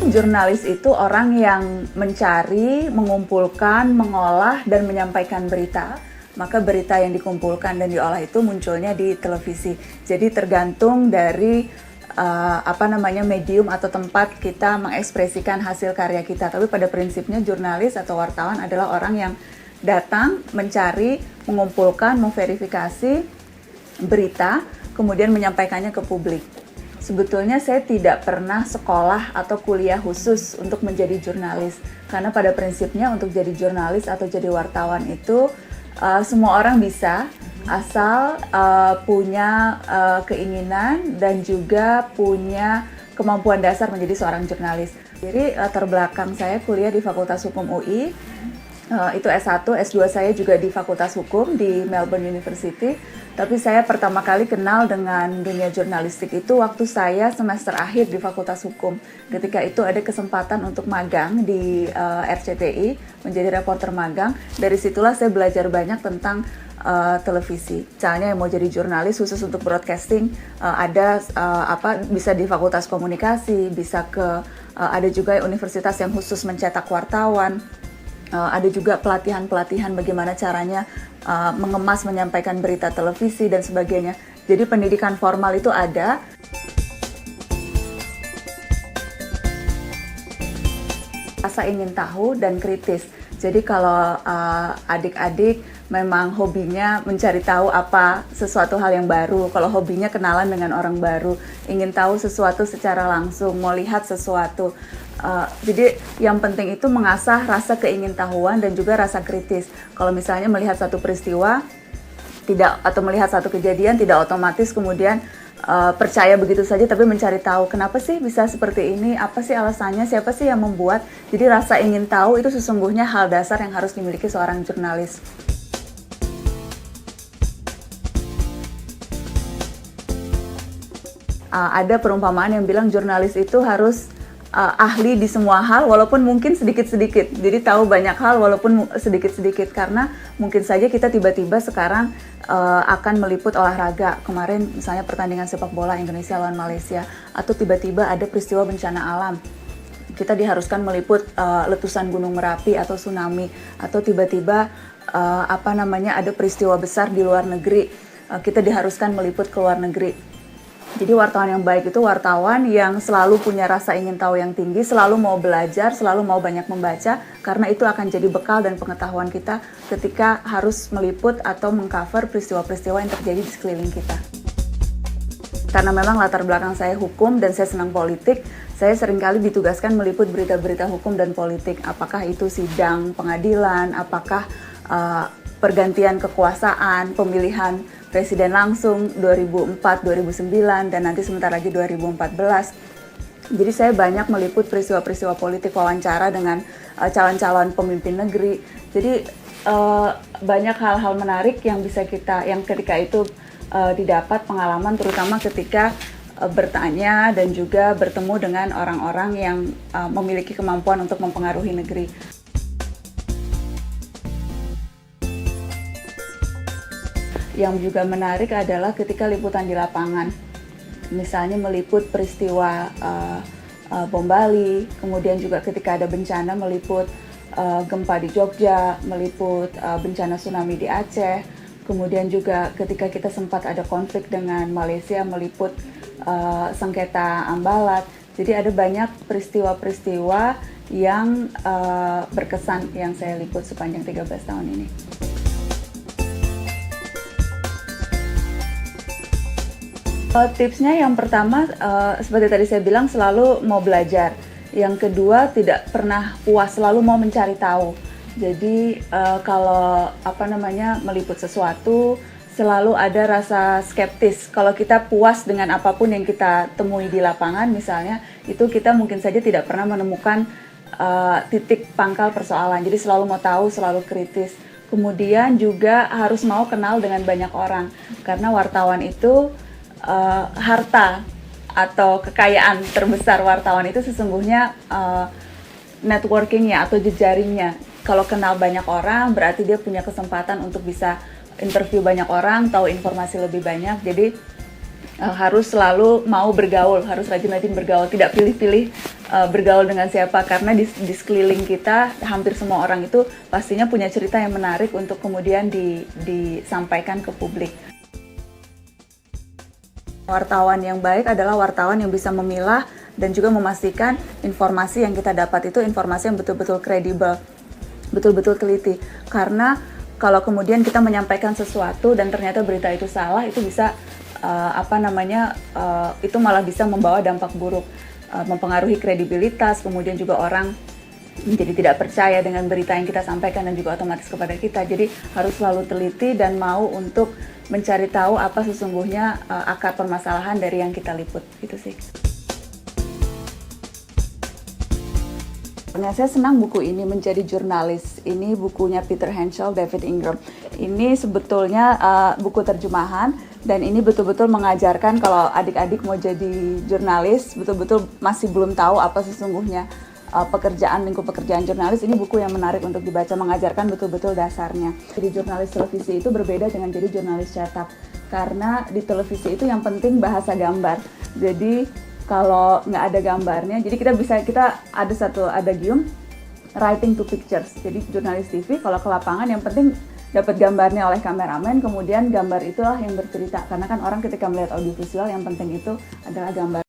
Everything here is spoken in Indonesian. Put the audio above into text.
jurnalis itu orang yang mencari, mengumpulkan, mengolah, dan menyampaikan berita. Maka berita yang dikumpulkan dan diolah itu munculnya di televisi. Jadi tergantung dari medium atau tempat kita mengekspresikan hasil karya kita. Tapi pada prinsipnya jurnalis atau wartawan adalah orang yang datang, mencari, mengumpulkan, memverifikasi berita, kemudian menyampaikannya ke publik. Sebetulnya saya tidak pernah sekolah atau kuliah khusus untuk menjadi jurnalis. Karena pada prinsipnya untuk jadi jurnalis atau jadi wartawan itu semua orang bisa, asal punya keinginan dan juga punya kemampuan dasar menjadi seorang jurnalis. Jadi latar belakang saya kuliah di Fakultas Hukum UI, itu S1, S2 saya juga di Fakultas Hukum di Melbourne University. Tapi saya pertama kali kenal dengan dunia jurnalistik itu waktu saya semester akhir di Fakultas Hukum. Ketika itu ada kesempatan untuk magang di RCTI, menjadi reporter magang. Dari situlah saya belajar banyak tentang televisi. Misalnya yang mau jadi jurnalis khusus untuk broadcasting, bisa di Fakultas Komunikasi, bisa ke ada juga universitas yang khusus mencetak wartawan. Ada juga pelatihan-pelatihan bagaimana caranya mengemas, menyampaikan berita televisi dan sebagainya. Jadi pendidikan formal itu ada. Rasa ingin tahu dan kritis. Jadi kalau adik-adik memang hobinya mencari tahu sesuatu hal yang baru, kalau hobinya kenalan dengan orang baru, ingin tahu sesuatu secara langsung, mau lihat sesuatu. Jadi yang penting itu mengasah rasa keingintahuan dan juga rasa kritis. Kalau misalnya melihat satu peristiwa atau melihat satu kejadian tidak otomatis kemudian percaya begitu saja, tapi mencari tahu kenapa sih bisa seperti ini, apa sih alasannya, siapa sih yang membuat. Jadi rasa ingin tahu itu sesungguhnya hal dasar yang harus dimiliki seorang jurnalis. Ada perumpamaan yang bilang jurnalis itu harus ahli di semua hal walaupun mungkin sedikit-sedikit. Jadi tahu banyak hal walaupun sedikit-sedikit, karena mungkin saja kita tiba-tiba sekarang akan meliput olahraga. Kemarin misalnya pertandingan sepak bola Indonesia lawan Malaysia, atau tiba-tiba ada peristiwa bencana alam. Kita diharuskan meliput letusan Gunung Merapi atau tsunami, atau tiba-tiba ada peristiwa besar di luar negeri. Kita diharuskan meliput ke luar negeri. Jadi wartawan yang baik itu wartawan yang selalu punya rasa ingin tahu yang tinggi, selalu mau belajar, selalu mau banyak membaca, karena itu akan jadi bekal dan pengetahuan kita ketika harus meliput atau mengcover peristiwa-peristiwa yang terjadi di sekeliling kita. Karena memang latar belakang saya hukum dan saya senang politik, saya seringkali ditugaskan meliput berita-berita hukum dan politik. Apakah itu sidang pengadilan, apakah pergantian kekuasaan, pemilihan presiden langsung 2004, 2009, dan nanti sebentar lagi 2014. Jadi saya banyak meliput peristiwa-peristiwa politik, wawancara dengan calon-calon pemimpin negeri. Jadi banyak hal-hal menarik yang ketika itu didapat pengalaman, terutama ketika bertanya dan juga bertemu dengan orang-orang yang memiliki kemampuan untuk mempengaruhi negeri. Yang juga menarik adalah ketika liputan di lapangan, misalnya meliput peristiwa bom Bali, kemudian juga ketika ada bencana meliput gempa di Jogja, meliput bencana tsunami di Aceh, kemudian juga ketika kita sempat ada konflik dengan Malaysia meliput sengketa Ambalat. Jadi ada banyak peristiwa-peristiwa yang berkesan yang saya liput sepanjang 13 tahun ini. Tipsnya yang pertama, seperti tadi saya bilang, selalu mau belajar. Yang kedua, tidak pernah puas, selalu mau mencari tahu. Jadi kalau meliput sesuatu, selalu ada rasa skeptis. Kalau kita puas dengan apapun yang kita temui di lapangan misalnya, itu kita mungkin saja tidak pernah menemukan titik pangkal persoalan. Jadi selalu mau tahu, selalu kritis. Kemudian juga harus mau kenal dengan banyak orang, karena wartawan itu harta atau kekayaan terbesar wartawan itu sesungguhnya networkingnya atau jejaringnya. Kalau kenal banyak orang berarti dia punya kesempatan untuk bisa interview banyak orang, tahu informasi lebih banyak. Jadi harus selalu mau bergaul, harus rajin-rajin bergaul, tidak pilih-pilih bergaul dengan siapa, karena di sekeliling kita hampir semua orang itu pastinya punya cerita yang menarik untuk kemudian disampaikan ke publik. Wartawan yang baik adalah wartawan yang bisa memilah dan juga memastikan informasi yang kita dapat itu informasi yang betul-betul kredibel, betul-betul teliti. Karena kalau kemudian kita menyampaikan sesuatu dan ternyata berita itu salah, itu bisa itu malah bisa membawa dampak buruk, mempengaruhi kredibilitas, kemudian juga orang menjadi tidak percaya dengan berita yang kita sampaikan dan juga otomatis kepada kita. Jadi harus selalu teliti dan mau untuk mencari tahu apa sesungguhnya akar permasalahan dari yang kita liput, gitu sih. Saya senang buku ini, Menjadi Jurnalis. Ini bukunya Peter Henschel, David Ingram. Ini sebetulnya buku terjemahan, dan ini betul-betul mengajarkan kalau adik-adik mau jadi jurnalis, betul-betul masih belum tahu apa sesungguhnya lingkup pekerjaan jurnalis. Ini buku yang menarik untuk dibaca, mengajarkan betul-betul dasarnya. Jadi jurnalis televisi itu berbeda dengan jadi jurnalis cetak, karena di televisi itu yang penting bahasa gambar. Jadi kalau nggak ada gambarnya, jadi kita ada gium writing to pictures. Jadi jurnalis TV kalau ke lapangan yang penting dapat gambarnya oleh kameramen, kemudian gambar itulah yang bercerita. Karena kan orang ketika melihat audiovisual yang penting itu adalah gambar.